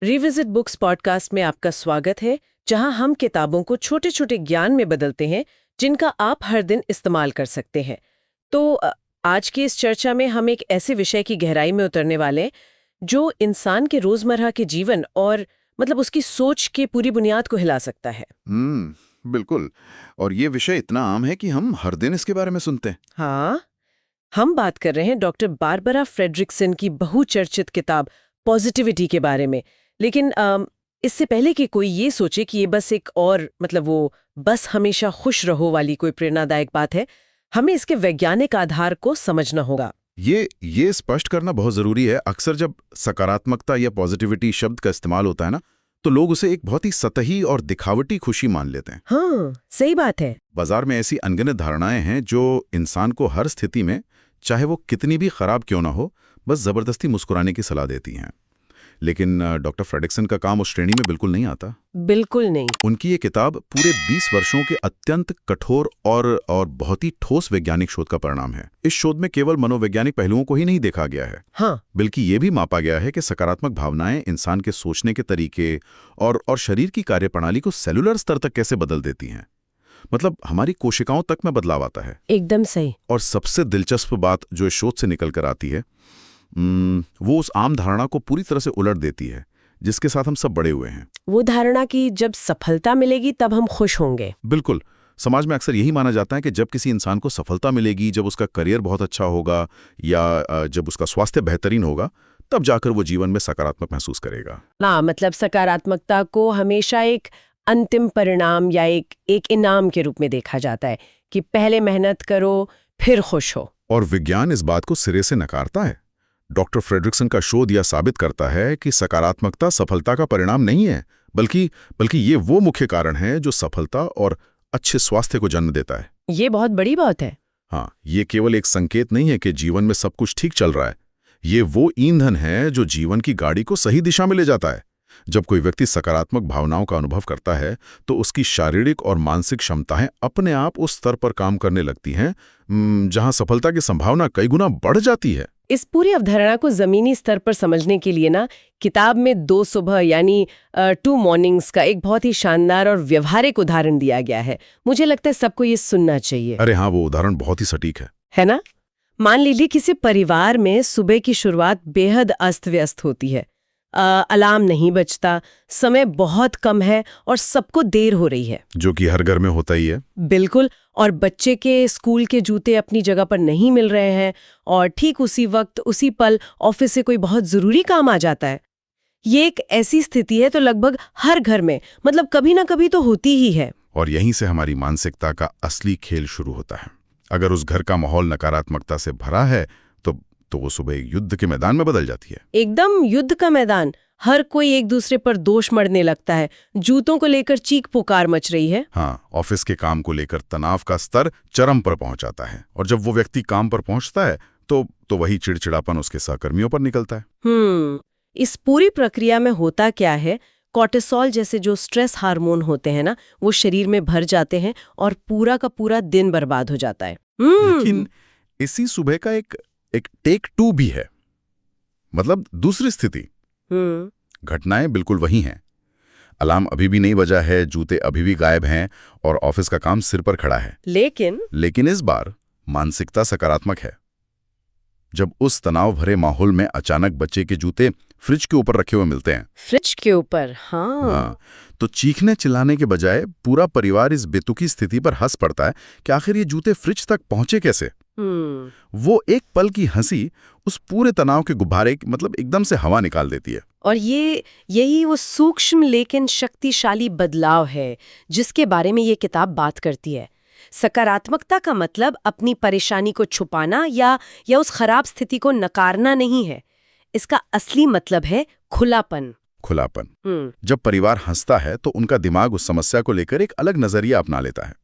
Revisit books podcast में आपका स्वागत है, जहां हम किताबों को छोटे छोटे ज्ञान में बदलते हैं जिनका आप हर दिन इस्तेमाल कर सकते हैं। तो आज की इस चर्चा में हम एक ऐसे विषय की गहराई में उतरने वाले हैं जो इंसान के रोजमर्रा के जीवन और उसकी सोच के पूरी बुनियाद को हिला सकता है। बिल्कुल। और ये विषय इतना आम है कि हम हर दिन इसके बारे में सुनते हैं। हाँ, हम बात कर रहे हैं डॉक्टर बारबरा फ्रेडरिक्सन की बहुचर्चित किताब पॉजिटिविटी के बारे में। लेकिन इससे पहले कि कोई ये सोचे कि ये बस एक और वो बस हमेशा खुश रहो वाली कोई प्रेरणादायक बात है, हमें इसके वैज्ञानिक आधार को समझना होगा। ये स्पष्ट करना बहुत जरूरी है। अक्सर जब सकारात्मकता या पॉजिटिविटी शब्द का इस्तेमाल होता है ना, तो लोग उसे एक बहुत ही सतही और दिखावटी खुशी मान लेते हैं। हाँ, सही बात है। बाजार में ऐसी अनगिनत धारणाएं हैं जो इंसान को हर स्थिति में, चाहे वो कितनी भी खराब क्यों ना हो, बस जबरदस्ती मुस्कुराने की सलाह देती हैं। लेकिन डॉक्टर फ्रेडरिक्सन का काम उस श्रेणी में बिल्कुल नहीं आता। बिल्कुल नहीं। उनकी ये किताब पूरे 20 वर्षों के अत्यंत कठोर और बहुत ही ठोस वैज्ञानिक शोध का परिणाम है। इस शोध में केवल मनोवैज्ञानिक पहलुओं को ही नहीं देखा गया है, हाँ, बल्कि ये भी मापा गया है कि सकारात्मक भावनाएं इंसान के सोचने के तरीके और शरीर की कार्यप्रणाली को सेलुलर स्तर तक कैसे बदल देती हैं। मतलब हमारी कोशिकाओं तक में बदलाव आता है। एकदम सही। और सबसे दिलचस्प बात जो इस शोध से निकल कर आती है, वो उस आम धारणा को पूरी तरह से उलट देती है जिसके साथ हम सब बड़े हुए हैं। वो धारणा कि जब सफलता मिलेगी तब हम खुश होंगे। बिल्कुल। समाज में अक्सर यही माना जाता है कि जब किसी इंसान को सफलता मिलेगी, जब उसका करियर बहुत अच्छा होगा या जब उसका स्वास्थ्य बेहतरीन होगा, तब जाकर वो जीवन में सकारात्मक महसूस करेगा। ना सकारात्मकता को हमेशा एक अंतिम परिणाम या एक इनाम के रूप में देखा जाता है कि पहले मेहनत करो फिर खुश हो। और विज्ञान इस बात को सिरे से नकारता है। डॉक्टर फ्रेडरिक्सन का शोध यह साबित करता है कि सकारात्मकता सफलता का परिणाम नहीं है, बल्कि ये वो मुख्य कारण है जो सफलता और अच्छे स्वास्थ्य को जन्म देता है। ये बहुत बड़ी बात है। हाँ, ये केवल एक संकेत नहीं है कि जीवन में सब कुछ ठीक चल रहा है। ये वो ईंधन है जो जीवन की गाड़ी को सही दिशा में ले जाता है। जब कोई व्यक्ति सकारात्मक भावनाओं का अनुभव करता है तो उसकी शारीरिक और मानसिक क्षमताएं अपने आप उस स्तर पर काम करने लगती हैं जहां सफलता की संभावना कई गुना बढ़ जाती है। इस पूरी अवधारणा को जमीनी स्तर पर समझने के लिए ना, किताब में 2 सुबह यानी 2 मॉर्निंग्स का एक बहुत ही शानदार और व्यवहारिक उदाहरण दिया गया है। मुझे लगता है सबको ये सुनना चाहिए। अरे हाँ, वो उदाहरण बहुत ही सटीक है ना? मान लीजिए किसी परिवार में सुबह की शुरुआत बेहद अस्त व्यस्त होती है। अलार्म नहीं बजता, समय बहुत कम है और सबको देर हो रही है, जो कि हर घर में होता ही है। बिल्कुल। और बच्चे के स्कूल के जूते अपनी जगह पर नहीं मिल रहे हैं और ठीक उसी वक्त उसी पल ऑफिस से कोई बहुत जरूरी काम आ जाता है। ये एक ऐसी स्थिति है तो लगभग हर घर में कभी ना कभी तो होती ही है। और यहीं से हमारी मानसिकता का असली खेल शुरू होता है। अगर उस घर का माहौल नकारात्मकता से भरा है तो वो सुबह एक युद्ध के मैदान में बदल जाती है। एकदम युद्ध का मैदान। हर कोई एक दूसरे पर दोष मढ़ने लगता है, जूतों को लेकर चीख पुकार मच रही है। हाँ, ऑफिस के काम को लेकर तनाव का स्तर चरम पर पहुंच जाता है। और जब वो व्यक्ति काम पर पहुंचता है तो वही चिड़चिड़ापन उसके सहकर्मियों पर निकलता है। इस पूरी प्रक्रिया में होता क्या है, कॉर्टिसोल जैसे जो स्ट्रेस हार्मोन होते हैं ना, वो शरीर में भर जाते हैं और पूरा का पूरा दिन बर्बाद हो जाता है। लेकिन इसी सुबह का एक टेक 2 भी है। दूसरी स्थिति। घटनाएं बिल्कुल वही हैं। अलार्म अभी भी नहीं बजा है, जूते अभी भी गायब हैं और ऑफिस का काम सिर पर खड़ा है। लेकिन इस बार मानसिकता सकारात्मक है। जब उस तनाव भरे माहौल में अचानक बच्चे के जूते फ्रिज के ऊपर रखे हुए मिलते हैं। फ्रिज के ऊपर? हाँ। तो चीखने चिल्लाने के बजाय पूरा परिवार इस बेतुकी स्थिति पर हंस पड़ता है कि आखिर ये जूते फ्रिज तक पहुंचे कैसे। वो एक पल की हंसी उस पूरे तनाव के गुब्बारे एकदम से हवा निकाल देती है। और यही वो सूक्ष्म लेकिन शक्तिशाली बदलाव है जिसके बारे में ये किताब बात करती है। सकारात्मकता का मतलब अपनी परेशानी को छुपाना या उस खराब स्थिति को नकारना नहीं है। इसका असली मतलब है खुलापन। जब परिवार हंसता है तो उनका दिमाग उस समस्या को लेकर एक अलग नजरिया अपना लेता है।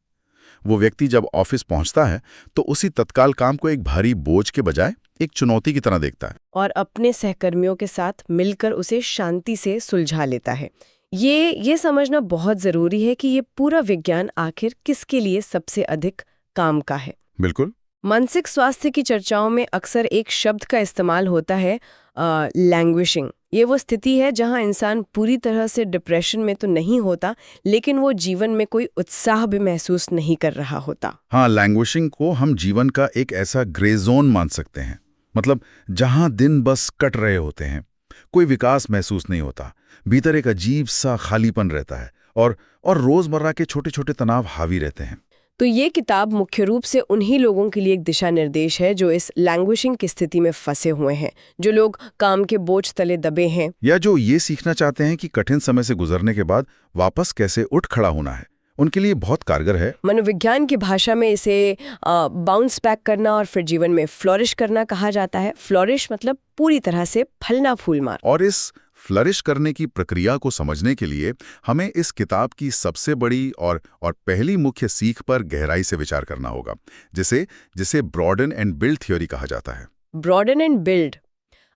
वो व्यक्ति जब ऑफिस पहुंचता है तो उसी तत्काल काम को एक भारी बोझ के बजाय एक चुनौती की तरह देखता है और अपने सहकर्मियों के साथ मिलकर उसे शांति से सुलझा लेता है। ये समझना बहुत जरूरी है कि ये पूरा विज्ञान आखिर किसके लिए सबसे अधिक काम का है। बिल्कुल। मानसिक स्वास्थ्य की चर्चाओं में अक्सर एक शब्द का इस्तेमाल होता है, लैंग्विशिंग ये वो स्थिति है जहां इंसान पूरी तरह से डिप्रेशन में तो नहीं होता, लेकिन वो जीवन में कोई उत्साह भी महसूस नहीं कर रहा होता। हाँ, लैंग्वेजिंग को हम जीवन का एक ऐसा ग्रे जोन मान सकते हैं। मतलब जहां दिन बस कट रहे होते हैं, कोई विकास महसूस नहीं होता, भीतर एक अजीब सा खालीपन रहता है और रोजमर्रा के छोटे छोटे तनाव हावी रहते हैं। तो ये किताब मुख्य रूप से उन्हीं लोगों के लिए एक दिशा निर्देश है जो इस लैंग्वेजिंग की स्थिति में फंसे हुए हैं, जो लोग काम के बोझ तले दबे हैं, या जो ये सीखना चाहते हैं कि कठिन समय से गुजरने के बाद वापस कैसे उठ खड़ा होना है। उनके लिए बहुत कारगर है। मनोविज्ञान की भाषा में इसे बाउंस बैक करना और फिर जीवन में फ्लोरिश करना कहा जाता है। फ्लोरिश मतलब पूरी तरह से फलना फूलना। और इस फ्लरिश करने की प्रक्रिया को समझने के लिए हमें इस किताब की सबसे बड़ी और पहली मुख्य सीख पर गहराई से विचार करना होगा, जिसे ब्रॉडन एंड बिल्ड थ्योरी कहा जाता है। Broaden and build.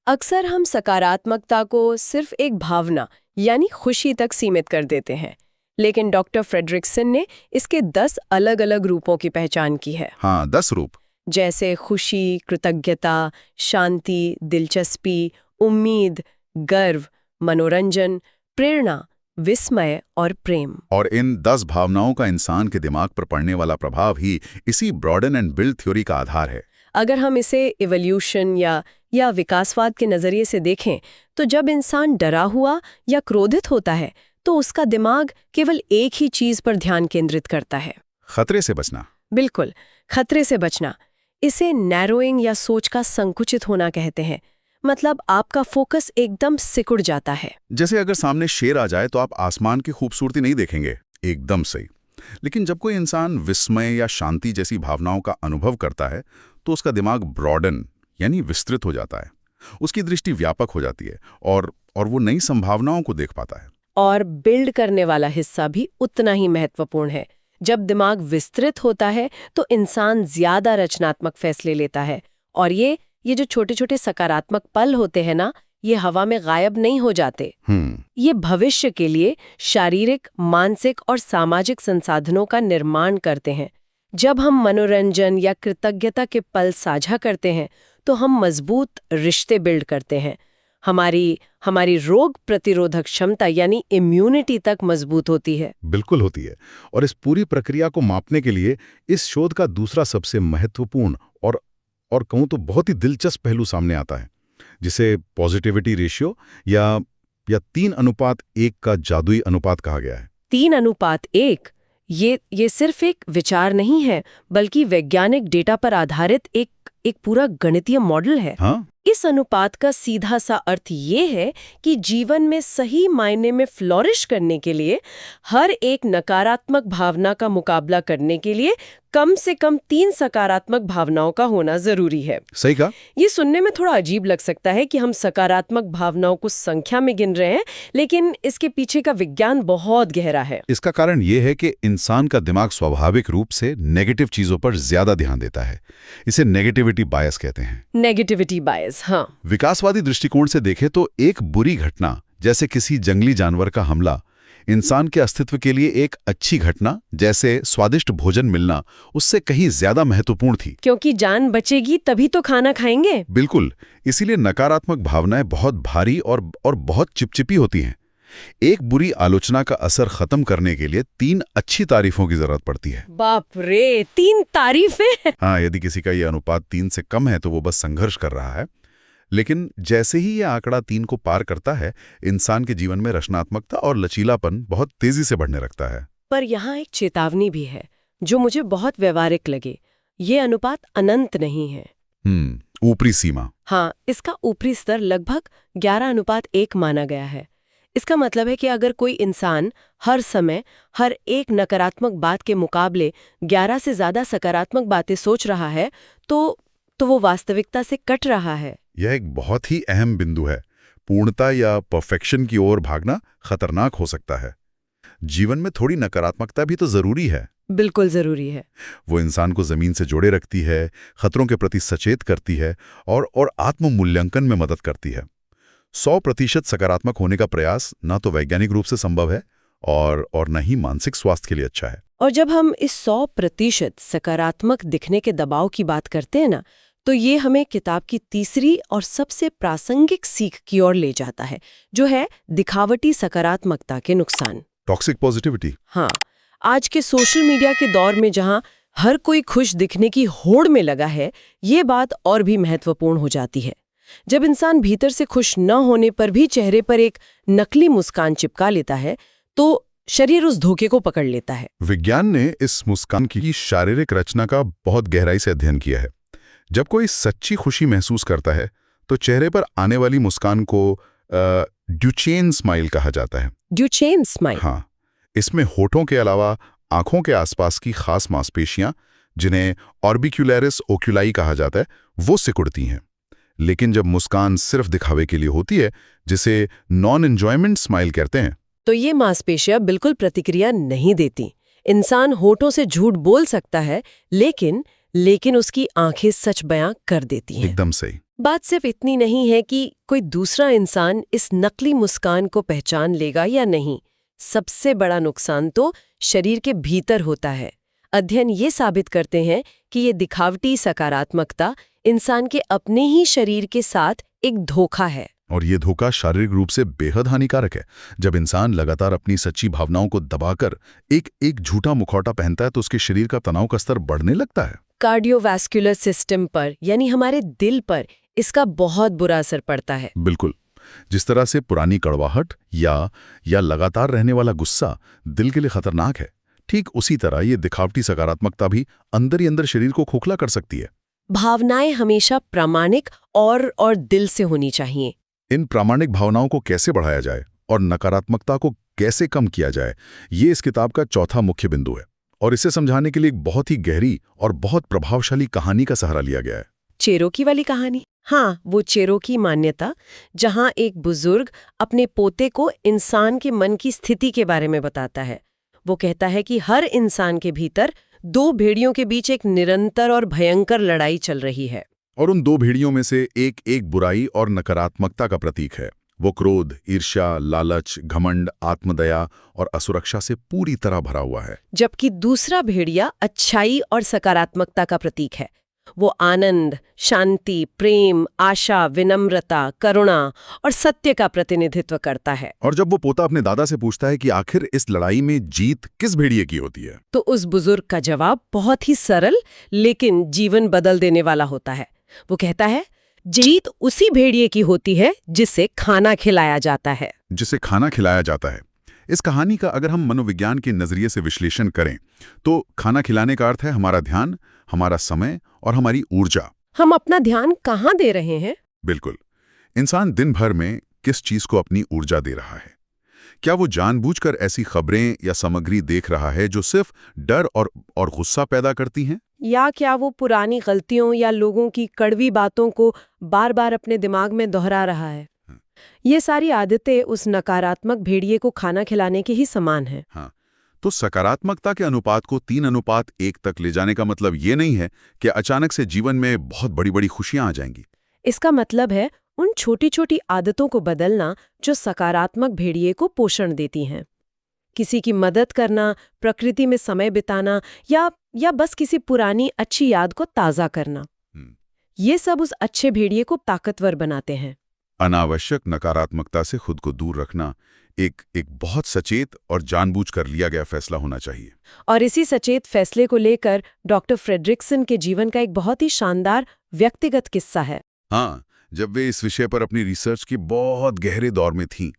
अक्सर हम सकारात्मकता को सिर्फ एक भावना यानी खुशी तक सीमित कर देते हैं, लेकिन डॉक्टर फ्रेडरिक्सन ने इसके 10 अलग अलग रूपों की पहचान की है। हाँ, 10 रूप, जैसे खुशी, कृतज्ञता, शांति, दिलचस्पी, उम्मीद, गर्व, मनोरंजन, प्रेरणा, विस्मय और प्रेम। और इन 10 भावनाओं का इंसान के दिमाग पर पड़ने वाला प्रभाव ही इसी ब्रॉडन एंड बिल्ड थ्योरी का आधार है। अगर हम इसे इवोल्यूशन या विकासवाद के नजरिए से देखें, तो जब इंसान डरा हुआ या क्रोधित होता है तो उसका दिमाग केवल एक ही चीज पर ध्यान केंद्रित करता है, खतरे से बचना। बिल्कुल, खतरे से बचना। इसे नैरोइंग या सोच का संकुचित होना कहते हैं। मतलब आपका फोकस एकदम सिकुड़ जाता है। जैसे अगर सामने शेर आ जाए तो आप आसमान की खूबसूरती नहीं देखेंगे, एकदम सही। लेकिन जब कोई इंसान विस्मय या शांति जैसी भावनाओं का अनुभव करता है तो उसका दिमाग ब्रॉडन यानी विस्तृत हो जाता है, उसकी दृष्टि व्यापक हो जाती है और वो नई संभावनाओं को देख पाता है। और बिल्ड करने वाला हिस्सा भी उतना ही महत्वपूर्ण है। जब दिमाग विस्तृत होता है तो इंसान ज्यादा रचनात्मक फैसले लेता है, और ये जो छोटे छोटे सकारात्मक पल होते हैं ना, ये हवा में गायब नहीं हो जाते। ये भविष्य के लिए शारीरिक, मानसिक और सामाजिक संसाधनों का निर्माण करते हैं। जब हम मनोरंजन या कृतज्ञता के पल साझा करते हैं तो हम मजबूत रिश्ते बिल्ड करते हैं। हमारी रोग प्रतिरोधक क्षमता यानी इम्यूनिटी तक मजबूत होती है। बिल्कुल होती है। और इस पूरी प्रक्रिया को मापने के लिए इस शोध का दूसरा सबसे महत्वपूर्ण और कहूं तो बहुत ही दिलचस्प पहलू सामने आता है, जिसे पॉजिटिविटी रेशियो या 3:1 का जादुई अनुपात कहा गया है। 3:1 ये सिर्फ एक विचार नहीं है, बल्कि वैज्ञानिक डेटा पर आधारित एक पूरा गणितीय मॉडल है। हाँ? इस अनुपात का सीधा सा अर्थ ये है कि जीवन में सही मायने में फ्लोरिश करने के लिए हर एक नकारात्मक भावना का मुकाबला करने के लिए कम से कम 3 सकारात्मक भावनाओं का होना जरूरी है। सही कहा। ये सुनने में थोड़ा अजीब लग सकता है कि हम सकारात्मक भावनाओं को संख्या में गिन रहे हैं, लेकिन इसके पीछे का विज्ञान बहुत गहरा है। इसका कारण ये है कि इंसान का दिमाग स्वाभाविक रूप से नेगेटिव चीजों पर ज्यादा ध्यान देता है। इसे नेगेटिविटी बायस कहते हैं। नेगेटिविटी बायस, हाँ। विकासवादी दृष्टिकोण से देखें तो एक बुरी घटना, जैसे किसी जंगली जानवर का हमला, इंसान के अस्तित्व के लिए एक अच्छी घटना जैसे स्वादिष्ट भोजन मिलना उससे कहीं ज्यादा महत्वपूर्ण थी। क्योंकि जान बचेगी तभी तो खाना खाएंगे। बिल्कुल। इसीलिए नकारात्मक भावनाएं बहुत भारी और बहुत चिपचिपी होती हैं। एक बुरी आलोचना का असर खत्म करने के लिए 3 अच्छी तारीफों की जरूरत पड़ती है। बाप रे, 3 तारीफें? हाँ, यदि किसी का ये अनुपात 3 से कम है तो वो बस संघर्ष कर रहा है। लेकिन जैसे ही ये आंकड़ा 3 को पार करता है, इंसान के जीवन में रचनात्मकता और लचीलापन बहुत तेजी से बढ़ने लगता है। पर यहाँ एक चेतावनी भी है जो मुझे बहुत व्यवहारिक लगे। ये अनुपात अनंत नहीं है। ऊपरी सीमा। हाँ, इसका ऊपरी स्तर लगभग 11:1 माना गया है। इसका मतलब है कि अगर कोई इंसान हर समय हर एक नकारात्मक बात के मुकाबले 11 से ज्यादा सकारात्मक बातें सोच रहा है तो वो वास्तविकता से कट रहा है। यह एक बहुत ही अहम बिंदु है। पूर्णता या परफेक्शन की ओर भागना खतरनाक हो सकता है। जीवन में थोड़ी नकारात्मकता भी तो जरूरी है। बिल्कुल जरूरी है। वो इंसान को जमीन से जोड़े रखती है, खतरों के प्रति सचेत करती है और आत्म मूल्यांकन में मदद करती है। 100% सकारात्मक होने का प्रयास ना तो वैज्ञानिक रूप से संभव है और न ही मानसिक स्वास्थ्य के लिए अच्छा है। और जब हम इस 100% सकारात्मक दिखने के दबाव की बात करते हैं ना, तो ये हमें किताब की तीसरी और सबसे प्रासंगिक सीख की ओर ले जाता है, जो है दिखावटी सकारात्मकता के नुकसान। Toxic positivity. हाँ, आज के सोशल मीडिया के दौर में जहां हर कोई खुश दिखने की होड़ में लगा है, ये बात और भी महत्वपूर्ण हो जाती है। जब इंसान भीतर से खुश न होने पर भी चेहरे पर एक नकली मुस्कान चिपका लेता है, तो शरीर उस धोखे को पकड़ लेता है। विज्ञान ने इस मुस्कान की शारीरिक रचना का बहुत गहराई से अध्ययन किया है। जब कोई सच्ची खुशी महसूस करता है तो चेहरे पर आने वाली मुस्कान को ड्यूचेन स्माइल कहा जाता है। Duchen smile? हाँ, इसमें होठों के अलावा आंखों के आसपास की खास मांसपेशियां, जिन्हें ऑर्बिक्युलरिस ओक्युलाई कहा जाता है, वो सिकुड़ती हैं। लेकिन जब मुस्कान सिर्फ दिखावे के लिए होती है, जिसे नॉन एंजॉयमेंट स्माइल कहते हैं, तो ये मांसपेशियां बिल्कुल प्रतिक्रिया नहीं देती। इंसान होठों से झूठ बोल सकता है, लेकिन उसकी आंखें सच बयां कर देती हैं। एकदम सही। बात सिर्फ इतनी नहीं है कि कोई दूसरा इंसान इस नकली मुस्कान को पहचान लेगा या नहीं। सबसे बड़ा नुकसान तो शरीर के भीतर होता है। अध्ययन ये साबित करते हैं कि ये दिखावटी सकारात्मकता इंसान के अपने ही शरीर के साथ एक धोखा है। और ये धोखा शारीरिक रूप से बेहद हानिकारक है। जब इंसान लगातार अपनी सच्ची भावनाओं को दबाकर एक झूठा मुखौटा पहनता है तो उसके शरीर का तनाव का स्तर बढ़ने लगता है। कार्डियोवैस्कुलर सिस्टम पर, यानी हमारे दिल पर इसका बहुत बुरा असर पड़ता है। बिल्कुल। जिस तरह से पुरानी कड़वाहट या लगातार रहने वाला गुस्सा दिल के लिए खतरनाक है, ठीक उसी तरह ये दिखावटी सकारात्मकता भी अंदर ही अंदर शरीर को खोखला कर सकती है। भावनाएं हमेशा प्रामाणिक और दिल से होनी चाहिए। इन प्रामाणिक भावनाओं को कैसे बढ़ाया जाए और नकारात्मकता को कैसे कम किया जाए, ये इस किताब का चौथा मुख्य बिंदु है। और इसे समझाने के लिए एक बहुत ही गहरी और बहुत प्रभावशाली कहानी का सहारा लिया गया है। चेरोकी वाली कहानी? हाँ, वो चेरोकी मान्यता, जहां एक बुजुर्ग अपने पोते को इंसान के मन की स्थिति के बारे में बताता है। वो कहता है कि हर इंसान के भीतर दो भेड़ियों के बीच एक निरंतर और भयंकर लड़ाई चल रही है। और उन दो भेड़ियों में से एक बुराई और नकारात्मकता का प्रतीक है। वो क्रोध, ईर्ष्या, लालच, घमंड, आत्मदया और असुरक्षा से पूरी तरह भरा हुआ है। जबकि दूसरा भेड़िया अच्छाई और सकारात्मकता का प्रतीक है। वो आनंद, शांति, प्रेम, आशा, विनम्रता, करुणा और सत्य का प्रतिनिधित्व करता है। और जब वो पोता अपने दादा से पूछता है कि आखिर इस लड़ाई में जीत किस भेड़िए की होती है, तो उस बुजुर्ग का जवाब बहुत ही सरल लेकिन जीवन बदल देने वाला होता है। वो कहता है, जीत उसी भेड़िए की होती है जिसे खाना खिलाया जाता है। जिसे खाना खिलाया जाता है। इस कहानी का अगर हम मनोविज्ञान के नजरिए से विश्लेषण करें तो खाना खिलाने का अर्थ है हमारा ध्यान, हमारा समय और हमारी ऊर्जा। हम अपना ध्यान कहाँ दे रहे हैं? बिल्कुल। इंसान दिन भर में किस चीज को अपनी ऊर्जा दे रहा है? क्या वो जानबूझकर ऐसी खबरें या सामग्री देख रहा है जो सिर्फ डर और गुस्सा पैदा करती हैं? या क्या वो पुरानी गलतियों या लोगों की कड़वी बातों को बार बार अपने दिमाग में दोहरा रहा है? ये सारी आदतें उस नकारात्मक भेड़िए को खाना खिलाने के ही समान हैं। हाँ, तो सकारात्मकता के अनुपात को 3:1 तक ले जाने का मतलब ये नहीं है कि अचानक से जीवन में बहुत बड़ी बड़ी खुशियां आ जाएंगी। इसका मतलब है उन छोटी छोटी आदतों को बदलना जो सकारात्मक भेड़िए को पोषण देती हैं। किसी की मदद करना, प्रकृति में समय बिताना या बस किसी पुरानी अच्छी याद को ताज़ा करना, ये सब उस अच्छे भेड़िए को ताकतवर बनाते हैं। अनावश्यक नकारात्मकता से खुद को दूर रखना एक बहुत सचेत और जानबूझकर लिया गया फैसला होना चाहिए। और इसी सचेत फैसले को लेकर डॉक्टर फ्रेडरिक्सन के जीवन का एक बहुत ही शानदार व्यक्तिगत किस्सा है। हाँ, जब वे इस विषय पर अपनी रिसर्च के बहुत गहरे दौर में थीं,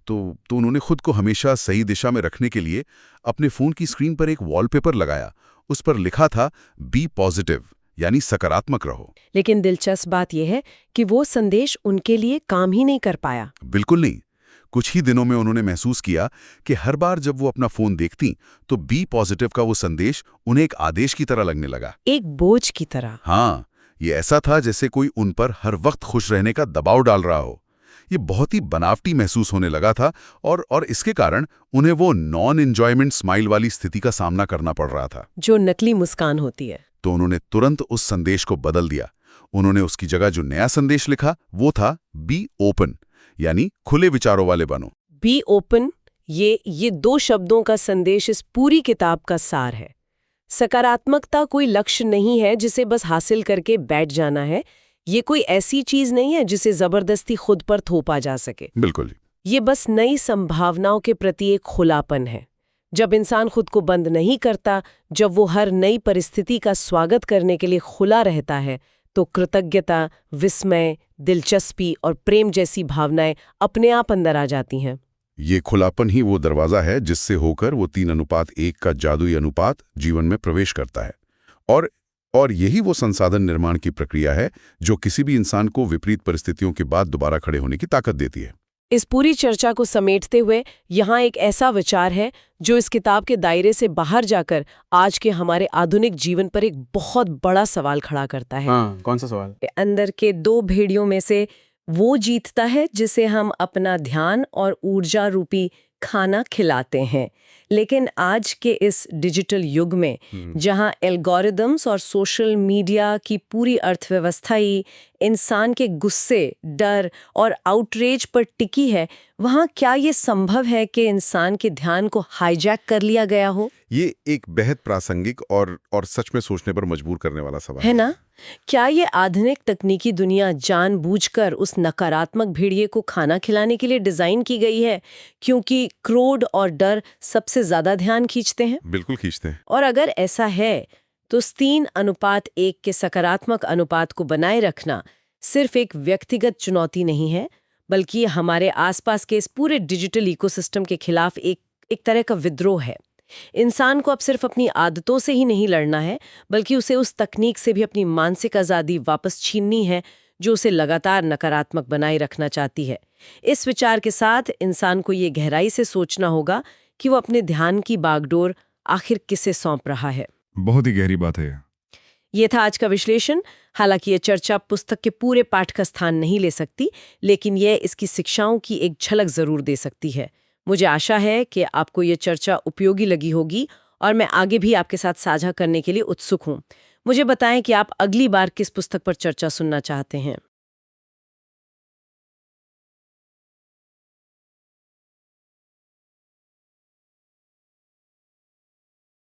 तो उन्होंने खुद को हमेशा सही दिशा में रखने के लिए अपने फोन की स्क्रीन पर एक वॉलपेपर लगाया। उस पर लिखा था, बी पॉजिटिव, यानी सकारात्मक रहो। लेकिन दिलचस्प बात यह है कि वो संदेश उनके लिए काम ही नहीं कर पाया। बिल्कुल नहीं। कुछ ही दिनों में उन्होंने महसूस किया कि हर बार जब वो अपना फोन देखती तो बी पॉजिटिव का वो संदेश उन्हें एक आदेश की तरह लगने लगा, एक बोझ की तरह। हाँ, ये ऐसा था जैसे कोई उन पर हर वक्त खुश रहने का दबाव डाल रहा हो। ये बहुत ही बनावटी महसूस होने लगा था और इसके कारण उन्हें वो नॉन एंजॉयमेंट स्माइल वाली स्थिति का सामना करना पड़ रहा था, जो नकली मुस्कान होती है। तो उन्होंने तुरंत उस संदेश को बदल दिया। उन्होंने उसकी जगह जो नया संदेश लिखा वो था, बी ओपन, यानी खुले विचारों वाले बनो। बी ओपन, ये दो शब्दों का संदेश इस पूरी किताब का सार है। सकारात्मकता कोई लक्ष्य नहीं है जिसे बस हासिल करके बैठ जाना है। ये कोई ऐसी चीज नहीं है जिसे जबरदस्ती खुद पर थोपा जा सके। बिल्कुल। ये बस नई संभावनाओं के प्रति एक खुलापन है। जब इंसान खुद को बंद नहीं करता, जब वो हर नई परिस्थिति का स्वागत करने के लिए खुला रहता है, तो कृतज्ञता, विस्मय, दिलचस्पी और प्रेम जैसी भावनाएं अपने आप अंदर आ जाती हैं। ये खुलापन ही वो दरवाजा है जिससे होकर वो 3:1 का जादुई अनुपात जीवन में प्रवेश करता है। और यही वो संसाधन निर्माण की प्रक्रिया है जो किसी भी इंसान को विपरीत परिस्थितियों के बाद दोबारा खड़े होने की ताकत देती है। इस पूरी चर्चा को समेटते हुए यहाँ एक ऐसा विचार है जो इस किताब के दायरे से बाहर जाकर आज के हमारे आधुनिक जीवन पर एक बहुत बड़ा सवाल खड़ा करता है। हाँ, कौन सा सवाल? अंदर के 2 भेड़ियों में से वो जीतता है जिसे हम अपना ध्यान और ऊर्जा रूपी खाना खिलाते हैं। लेकिन आज के इस डिजिटल युग में जहां एल्गोरिदम्स और सोशल मीडिया की पूरी अर्थव्यवस्था ही इंसान के गुस्से, डर और आउटरेज पर टिकी है, वहां क्या ये संभव है कि इंसान के ध्यान को हाईजैक कर लिया गया हो? ये एक बेहद प्रासंगिक और सच में सोचने पर मजबूर करने वाला सवाल है ना? क्या ये आधुनिक तकनीकी दुनिया जानबूझकर उस नकारात्मक भेड़िए को खाना खिलाने के लिए डिजाइन की गई है, क्योंकि क्रोध और डर सबसे ज्यादा ध्यान खींचते हैं? बिल्कुल खींचते हैं। और अगर ऐसा है तो 3:1 के सकारात्मक अनुपात को बनाए रखना सिर्फ एक व्यक्तिगत चुनौती नहीं है, बल्कि हमारे आसपास के इस पूरे डिजिटल इकोसिस्टम के खिलाफ एक तरह का विद्रोह है। इंसान को अब सिर्फ अपनी आदतों से ही नहीं लड़ना है, बल्कि उसे उस तकनीक से भी अपनी मानसिक आज़ादी वापस छीननी है जो उसे लगातार नकारात्मक बनाए रखना चाहती है। इस विचार के साथ इंसान को ये गहराई से सोचना होगा कि वो अपने ध्यान की बागडोर आखिर किसे सौंप रहा है। बहुत ही गहरी बात है। ये था आज का विश्लेषण। हालांकि ये चर्चा पुस्तक के पूरे पाठ का स्थान नहीं ले सकती, लेकिन यह इसकी शिक्षाओं की एक झलक जरूर दे सकती है। मुझे आशा है कि आपको ये चर्चा उपयोगी लगी होगी और मैं आगे भी आपके साथ साझा करने के लिए उत्सुक हूँ। मुझे बताएं कि आप अगली बार किस पुस्तक पर चर्चा सुनना चाहते हैं।